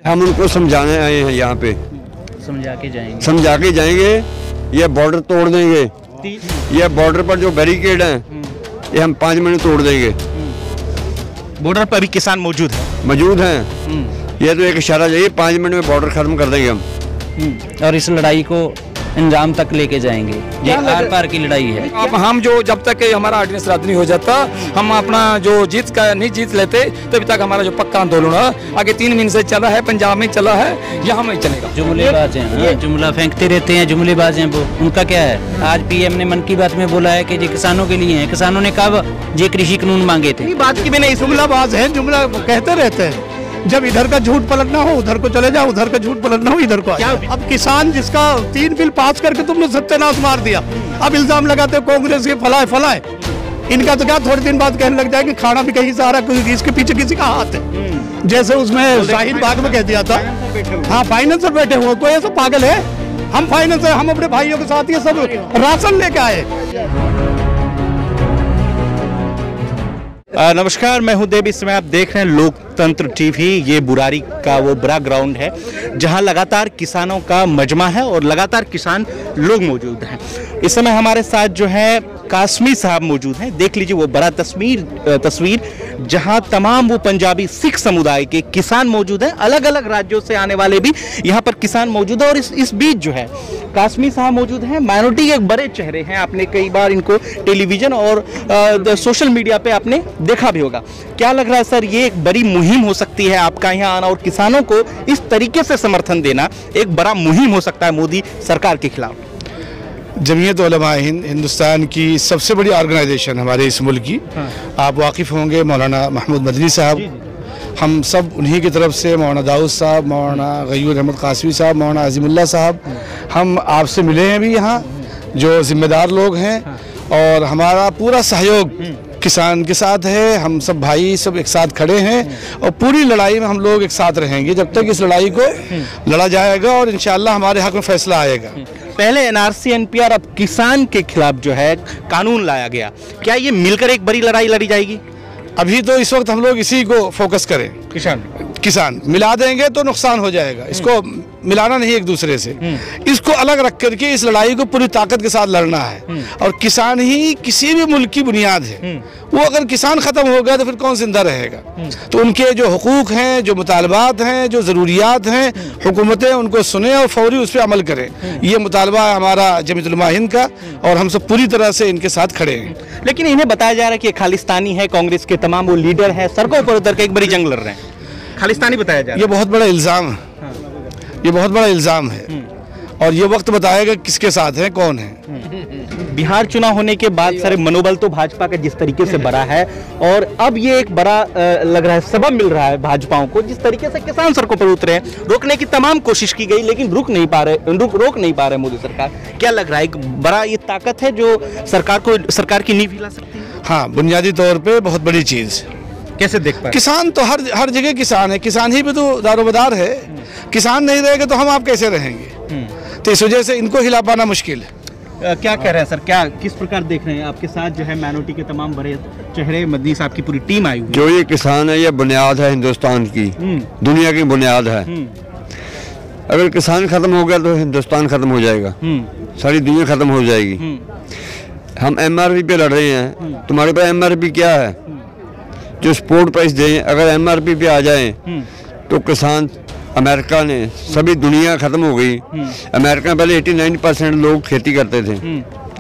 हम उनको समझाने आए हैं यहाँ पे, समझा के जाएंगे। ये बॉर्डर तोड़ देंगे, ये बॉर्डर पर जो बैरिकेड हैं ये हम 5 मिनट तोड़ देंगे। बॉर्डर पर अभी किसान मौजूद हैं। ये तो एक इशारा चाहिए, 5 मिनट में बॉर्डर खत्म कर देंगे हम। और इस लड़ाई को अंजाम तक लेके जाएंगे। ये आर पार की लड़ाई है। अब हम जो जब तक हमारा ऑर्डिनेंस रद्द नहीं हो जाता, हम अपना जो नहीं जीत लेते तभी तक हमारा जो पक्का आंदोलन है आगे 3 महीने से चला है, पंजाब में चला है, यहाँ में चलेगा। जुमलेबाज हैं, जुमला फेंकते रहते हैं, जुमलेबाज हैं वो। उनका क्या है? आज पीएम ने मन की बात में बोला है कि ये किसानों के लिए है। किसानों ने कब ये कृषि कानून मांगे थे? बात की भी नहीं, जुमलाबाज है, जुमला कहते रहते हैं। जब इधर का झूठ पलटना हो उधर को चले जाओ, उधर का झूठ पलटना हो इधर को। अब किसान जिसका 3 बिल पास करके तुमने सत्यानाश मार दिया, अब इल्जाम लगाते हो कांग्रेस के फलाए। इनका तो क्या थोड़े दिन बाद कहने लग जाएंगे खाना भी कहीं से आ रहा है, इसके पीछे किसी का हाथ है। जैसे उसमें शाहीन बाग में कह दिया था, हाँ फाइनेंसर बैठे हुए, कोई ऐसा पागल है? हम फाइनेंसर, हम अपने भाइयों के साथ ये सब राशन लेके आए। नमस्कार, मैं हूं देव। इस समय आप देख रहे हैं लोकतंत्र टीवी। ये बुरारी का वो बड़ा ग्राउंड है जहां लगातार किसानों का मजमा है और लगातार किसान लोग मौजूद हैं। इस समय हमारे साथ जो है कासमी साहब मौजूद हैं। देख लीजिए वो बड़ा तस्वीर जहां तमाम वो पंजाबी सिख समुदाय के किसान मौजूद हैं। अलग अलग राज्यों से आने वाले भी यहाँ पर किसान मौजूद है। और इस बीच जो है कासमी साहब मौजूद हैं। माइनॉरिटी के एक बड़े चेहरे हैं, आपने कई बार इनको टेलीविजन और सोशल मीडिया पे आपने देखा भी होगा। क्या लग रहा है सर, ये एक बड़ी मुहिम हो सकती है आपका यहाँ आना और किसानों को इस तरीके से समर्थन देना एक बड़ा मुहिम हो सकता है मोदी सरकार के खिलाफ? जमीयत उलमा हिंद हिंदुस्तान की सबसे बड़ी ऑर्गेनाइजेशन हमारे इस मुल्क की। आप वाकिफ़ होंगे मौलाना महमूद मदनी साहब, हम सब उन्हीं की तरफ से, मौलाना दाऊद साहब, मौलाना गयूर अहमद कासमी साहब, मौलाना अजीमुल्लाह साहब, हम आपसे मिले हैं भी यहाँ, जो जिम्मेदार लोग हैं। और हमारा पूरा सहयोग किसान के साथ है। हम सब भाई सब एक साथ खड़े हैं और पूरी लड़ाई में हम लोग एक साथ रहेंगे जब तक इस लड़ाई को लड़ा जाएगा और इंशाअल्लाह हमारे हक में फैसला आएगा। पहले एनआरसी एनपीआर, अब किसान के खिलाफ जो है कानून लाया गया, क्या ये मिलकर एक बड़ी लड़ाई लड़ी जाएगी? अभी तो इस वक्त हम लोग इसी को फोकस करें। किसान मिला देंगे तो नुकसान हो जाएगा, इसको मिलाना नहीं एक दूसरे से, इसको अलग रख करके इस लड़ाई को पूरी ताकत के साथ लड़ना है। और किसान ही किसी भी मुल्क की बुनियाद है। वो अगर किसान खत्म हो गया तो फिर कौन जिंदा रहेगा? तो उनके जो हुकूक हैं, जो मुतालबात हैं, जो ज़रूरियात हैं, हुकूमतें उनको सुने और फौरी उस पर अमल करें। ये मुतालबा है हमारा जमीयत उलमा हिंद का और हम सब पूरी तरह से इनके साथ खड़े हैं। लेकिन इन्हें बताया जा रहा है कि खालिस्तानी है, कांग्रेस के तमाम वो लीडर हैं, सड़कों पर उतर के एक बड़ी जंग लड़ रहे हैं, खालिस्तानी बताया जा रहा है। ये बहुत बड़ा इल्ज़ाम है, ये बहुत बड़ा इल्ज़ाम है और ये वक्त बताएगा किसके साथ है, कौन है। बिहार चुनाव होने के बाद सारे मनोबल तो भाजपा का जिस तरीके से बढ़ा है और अब ये एक बड़ा लग रहा है सबब मिल रहा है भाजपाओं को, जिस तरीके से किसान सड़कों पर उतरे हैं। रोकने की तमाम कोशिश की गई लेकिन रोक नहीं पा रहे मोदी सरकार। क्या लग रहा है, एक बड़ा ये ताकत है जो सरकार की नींव हिला सकती है? हाँ, बुनियादी तौर पर बहुत बड़ी चीज़। कैसे देख पाए? किसान तो हर जगह किसान है, किसान ही पे तो दारोमदार है। किसान नहीं रहेगा तो हम आप कैसे रहेंगे? तो इस वजह से इनको हिला पाना मुश्किल है। क्या कह रहे हैं सर, क्या किस प्रकार देख रहे हैं? आपके साथ जो है माइनॉरिटी के तमाम बड़े चेहरे, मदनी साहब की पूरी टीम आई हुई। जो ये किसान है ये बुनियाद है हिंदुस्तान की, दुनिया की बुनियाद है। अगर किसान खत्म हो गया तो हिंदुस्तान खत्म हो जाएगा, सारी दुनिया खत्म हो जाएगी। हम MRP पे लड़ रहे हैं, तुम्हारे पास MRP क्या है जो सपोर्ट प्राइस दें? अगर MRP पे आ जाए तो किसान, अमेरिका ने सभी दुनिया खत्म हो गई। अमेरिका में पहले 89% लोग खेती करते थे,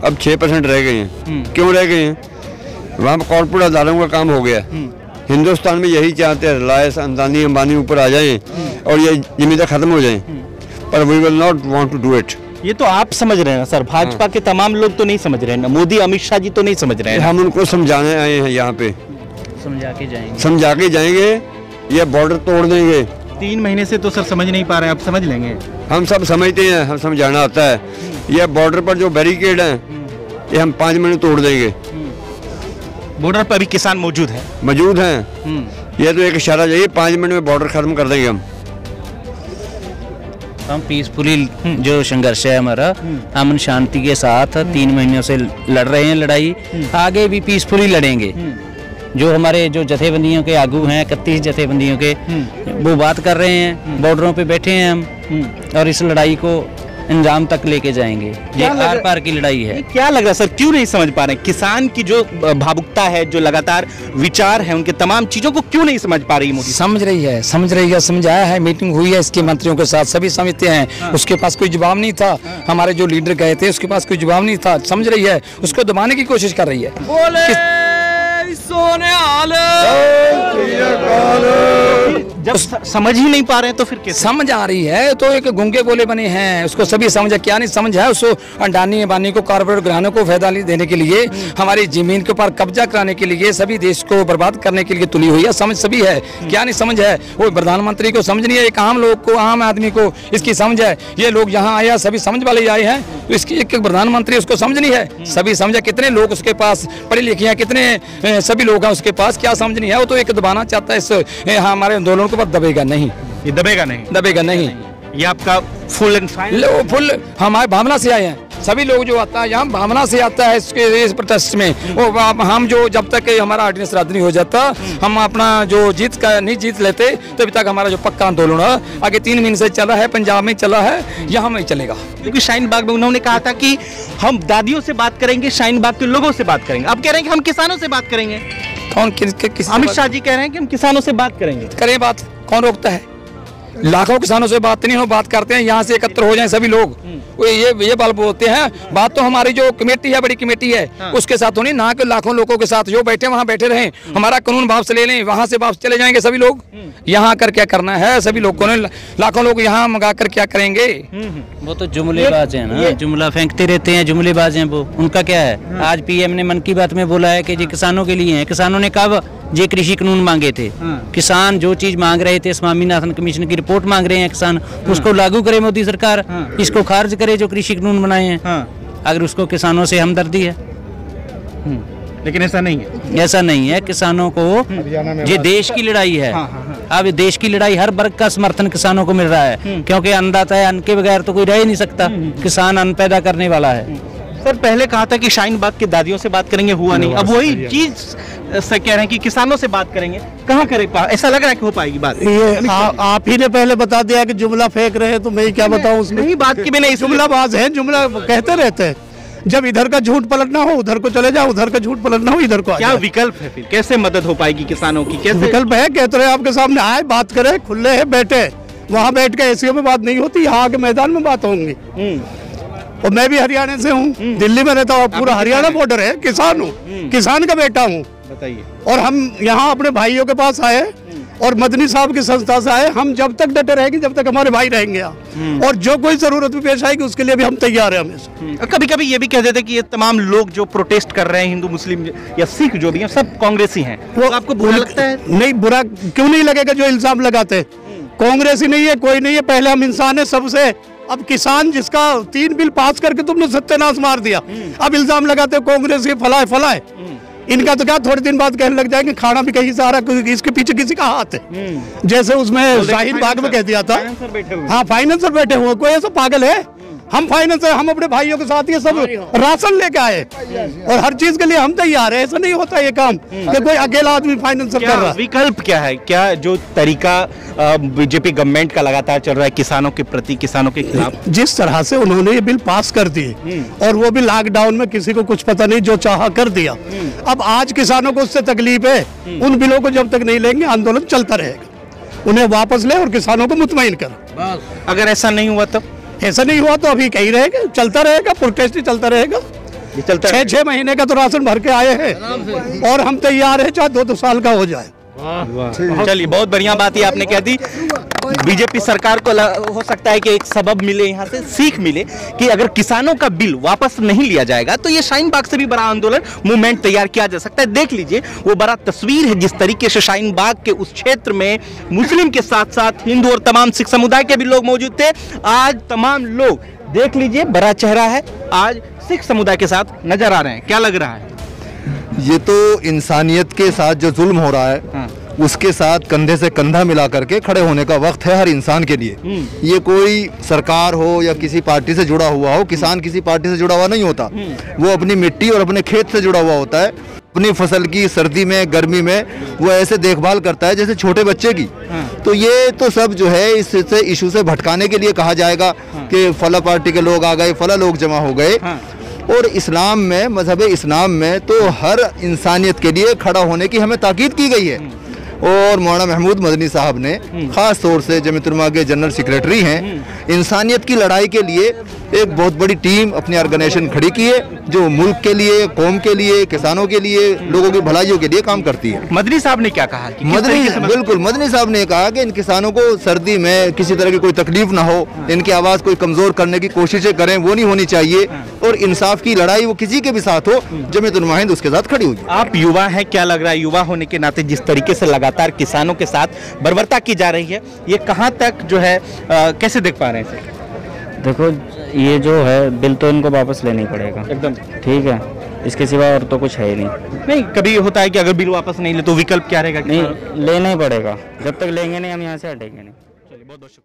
अब 6% रह गए हैं। क्यों रह गए हैं? वहाँ पर कॉर्पोरेट अदालतों का काम हो गया। हिंदुस्तान में यही चाहते हैं रिलायंस, अदानी, अंबानी ऊपर आ जाएं और ये जमींदार खत्म हो जाएं, पर we will not want to do it. ये तो आप समझ रहे हैं सर, भाजपा के तमाम लोग तो नहीं समझ रहे हैं ना, मोदी अमित शाह जी तो नहीं समझ रहे हैं। हम उनको समझाने आए हैं यहाँ पे, समझा के जाएंगे। ये बॉर्डर तोड़ देंगे। 3 महीने से तो सर समझ नहीं पा रहे हैं, अब समझ लेंगे। हम सब समझते हैं, हम समझाना आता है। ये बॉर्डर पर जो बैरिकेड हैं ये हम 5 मिनट तोड़ देंगे। बॉर्डर पर अभी किसान मौजूद हैं। ये तो एक इशारा चाहिए, 5 मिनट में बॉर्डर खत्म कर देंगे हम पीसफुली जो संघर्ष है हमारा, अमन शांति के साथ 3 महीनों से लड़ रहे हैं लड़ाई, आगे भी पीसफुली लड़ेंगे। जो हमारे जो जथेबंदियों के आगू हैं 31 जथेबंदियों के, वो बात कर रहे हैं, बॉर्डरों पे बैठे हैं हम, और इस लड़ाई को अंजाम तक लेके जाएंगे। ये आर पार की लड़ाई है। क्या लग रहा है सर, क्यों नहीं समझ पा रहे हैं? किसान की जो भावुकता है, जो लगातार विचार है, उनके तमाम चीजों को क्यों नहीं समझ पा रही मोदी? समझ रही है, समझाया है, मीटिंग हुई है इसके मंत्रियों के साथ, सभी समझते हैं। उसके पास कोई जवाब नहीं था, हमारे जो लीडर गए थे उसके पास कोई जवाब नहीं था। समझ रही है, उसको दबाने की कोशिश कर रही है। जब समझ ही नहीं पा रहे हैं तो फिर कैसे? समझ आ रही है तो एक गूंगे बोले बने हैं, उसको सभी समझ, क्या नहीं समझ है उसको? अंडानी अंबानी को, कॉर्पोरेट घरानों को फायदा देने के लिए, हमारी जमीन के ऊपर कब्जा कराने के लिए, सभी देश को बर्बाद करने के लिए तुली हुई है। समझ सभी है, क्या नहीं समझ है? वो प्रधानमंत्री को समझ नहीं है, एक आम लोग को, आम आदमी को इसकी समझ है। ये लोग यहाँ आया, सभी समझ वाले आए हैं, तो इसकी एक प्रधानमंत्री उसको समझ नहीं है। सभी समझे, कितने लोग उसके पास पढ़े लिखे हैं, कितने सभी लोग हैं उसके पास, क्या समझ नहीं है? वो तो एक दबाना चाहता है इस हमारे आंदोलन को, पर दबेगा नहीं, ये दबेगा नहीं। ये आपका फुल एंड फाइनल? फुल हमारे भावना से आए हैं, सभी लोग जो आता है यहाँ भावना से आता है इस प्रोटेस्ट में। वो हम जो जब तक हमारा ऑर्डिनेंस रद्द नहीं हो जाता, हम अपना जो नहीं जीत लेते, तब तक हमारा जो पक्का आंदोलन है आगे 3 महीने से चला है, पंजाब में चला है, यहाँ में चलेगा। क्योंकि शाहीन बाग में उन्होंने कहा था कि हम दादियों से बात करेंगे, शाहीन बाग के लोगों से बात करेंगे। अब कह रहे हैं कि हम किसानों से बात करेंगे। कौन अमित शाह जी कह रहे हैं कि हम किसानों से बात करेंगे। करें बात, कौन रोकता है? लाखों किसानों से बात नहीं हो, बात करते हैं, यहाँ से एकत्र हो जाएं सभी लोग, ये बात बोलते हैं। बात तो हमारी जो कमेटी है, बड़ी कमेटी है, उसके साथ होनी, ना कि लाखों लोगों के साथ जो बैठे वहाँ बैठे रहें। हमारा कानून वापस ले लें, वहाँ से वापस चले जाएंगे सभी लोग। यहाँ आकर क्या करना है? सभी लोगों ने, लाखों लोग यहाँ मंगा कर क्या करेंगे? वो तो जुमलेबाज हैं ना, जुमला फेंकते रहते हैं, जुमलेबाज हैं वो, उनका क्या है? आज पीएम ने मन की बात में बोला है कि ये किसानों के लिए है। किसानों ने कब ये कृषि कानून मांगे थे? किसान जो चीज मांग रहे थे, स्वामीनाथन कमीशन की रिपोर्ट मांग रहे हैं किसान, उसको लागू करे मोदी सरकार, इसको खारिज करे जो कृषि कानून बनाए हैं, अगर उसको किसानों से हमदर्दी है। लेकिन ऐसा नहीं है, किसानों को, ये देश की लड़ाई है। अब देश की लड़ाई, हर वर्ग का समर्थन किसानों को मिल रहा है, क्योंकि अन्नदाता है, अन्न के बगैर तो कोई रह ही नहीं सकता। किसान अन्न पैदा करने वाला है। सर पहले कहा था कि शाहीन बाग के दादियों से बात करेंगे, हुआ नहीं। अब वही चीज से कह रहे हैं कि किसानों से बात करेंगे, कहाँ करें? ऐसा लग रहा है कि हो पाएगी बात? ये आप ही ने पहले बता दिया कि जुमला फेंक रहे हैं, तो मैं क्या बताऊं उसमें? नहीं, बात की भी नहीं, जुमलाबाज है, जुमला कहते रहते हैं। जब इधर का झूठ पलटना हो उधर को चले जाओ, उधर का झूठ पलटना हो इधर को आ जाओ। क्या विकल्प है फिर? कैसे मदद हो पाएगी किसानों की? कैसे विकल्प है? कहते रहे आपके सामने आए, बात करे, खुले है, बैठे, वहाँ बैठ के एसीओ में बात नहीं होती, यहाँ आके मैदान में बात होंगी। और मैं भी हरियाणा से हूँ, दिल्ली में रहता हूँ, पूरा हरियाणा बॉर्डर है, किसान हूँ, किसान का बेटा हूँ। बताइए। और हम यहाँ अपने भाइयों के पास आए और मदनी साहब की संस्था से आए। हम जब तक डटे रहेंगे, जब तक हमारे भाई रहेंगे यहाँ, और जो कोई जरूरत भी पेश आएगी उसके लिए भी हम तैयार हैं हमेशा। कभी कभी ये भी कह देते कि ये तमाम लोग जो प्रोटेस्ट कर रहे हैं, हिंदू मुस्लिम या सिख जो भी हैं, सब कांग्रेसी हैं। वो आपको बुरा लगता है? नहीं, बुरा क्यों नहीं लगेगा? जो इल्जाम लगाते, कांग्रेसी नहीं है, कोई नहीं है, पहले हम इंसान है सबसे। अब किसान जिसका 3 बिल पास करके तुमने सत्यानाश मार दिया, अब इल्जाम लगाते हो कांग्रेस ये फला है। इनका तो क्या, थोड़े दिन बाद कहने लग जाएंगे खाना भी कहीं से आ रहा है, इसके पीछे किसी का हाथ है। जैसे उसमें शाहीन बाग में कह दिया था, हाँ फाइनेंसर बैठे हुए, कोई ऐसा पागल है? हम फाइनेंसर, हम अपने भाइयों के साथ ये सब राशन लेके आए और हर चीज के लिए हम तैयार है। ऐसा नहीं होता ये काम कि कोई अकेला आदमी फाइनेंसर कर रहा है। विकल्प क्या है? क्या जो तरीका बीजेपी गवर्नमेंट का लगातार चल रहा है किसानों के प्रति, किसानों के खिलाफ, जिस तरह से उन्होंने ये बिल पास कर दिए, और वो भी लॉकडाउन में किसी को कुछ पता नहीं, जो चाहा कर दिया। अब आज किसानों को उससे तकलीफ है, उन बिलों को जब तक नहीं लेंगे आंदोलन चलता रहेगा। उन्हें वापस ले और किसानों को मुतमईन कर। अगर ऐसा नहीं हुआ तब? ऐसा नहीं हुआ तो अभी कहीं रहेगा, चलता रहेगा, प्रोटेस्ट ही चलता रहेगा। 6 महीने का तो राशन भर के आए हैं और हम तैयार है, चाहे 2 साल का हो जाए। चलिए, बहुत बढ़िया बात ही आपने कह दी। बीजेपी सरकार को हो सकता है कि एक सबब मिले, यहाँ से सीख मिले कि अगर किसानों का बिल वापस नहीं लिया जाएगा तो ये शाहीन बाग से भी बड़ा आंदोलन मूवमेंट तैयार किया जा सकता है। देख लीजिए, वो बड़ा तस्वीर है जिस तरीके से शाहीन बाग के उस क्षेत्र में मुस्लिम के साथ साथ हिंदू और तमाम सिख समुदाय के भी लोग मौजूद थे। आज तमाम लोग देख लीजिए, बड़ा चेहरा है, आज सिख समुदाय के साथ नजर आ रहे हैं। क्या लग रहा है? ये तो इंसानियत के साथ जो जुल्म हो रहा है, उसके साथ कंधे से कंधा मिला करके खड़े होने का वक्त है हर इंसान के लिए। ये कोई सरकार हो या किसी पार्टी से जुड़ा हुआ हो, किसान किसी पार्टी से जुड़ा हुआ नहीं होता, वो अपनी मिट्टी और अपने खेत से जुड़ा हुआ होता है। अपनी फसल की सर्दी में गर्मी में वो ऐसे देखभाल करता है जैसे छोटे बच्चे की। तो ये तो सब जो है इससे इशू से भटकाने के लिए कहा जाएगा कि फला पार्टी के लोग आ गए, फला लोग जमा हो गए। और इस्लाम में, मजहब इस्लाम में तो हर इंसानियत के लिए खड़ा होने की हमें ताकीद की गई है। और मौलाना महमूद मदनी साहब ने ख़ास तौर से जमीयत उलमा के जनरल सेक्रेटरी हैं, इंसानियत की लड़ाई के लिए एक बहुत बड़ी टीम अपनी ऑर्गेनाइजेशन खड़ी की है जो मुल्क के लिए, कौम के लिए, किसानों के लिए, लोगों की भलाइयों के लिए काम करती है। मदनी साहब ने क्या कहा? बिल्कुल, मदनी साहब ने कहा कि इन किसानों को सर्दी में किसी तरह की कोई तकलीफ ना हो, इनकी आवाज़ कोई कमज़ोर करने की कोशिशें करें वो नहीं होनी चाहिए, और इंसाफ की लड़ाई वो किसी के भी साथ हो, जमीयत उलमा हिंद उसके साथ खड़ी हुई। आप युवा हैं, क्या लग रहा है युवा होने के नाते जिस तरीके से लगातार किसानों के साथ बर्बरता की जा रही है, ये कहाँ तक जो है कैसे देख पा रहे हैं इसे? देखो, ये जो है बिल तो इनको वापस लेना ही पड़ेगा एकदम, ठीक है, इसके सिवा और तो कुछ है ही नहीं। कभी होता है कि अगर बिल वापस नहीं ले तो विकल्प क्या रहेगा? नहीं, लेना ही पड़ेगा, जब तक लेंगे नहीं हम यहाँ से हटेंगे नहीं। चलिए, बहुत बहुत शुक्रिया।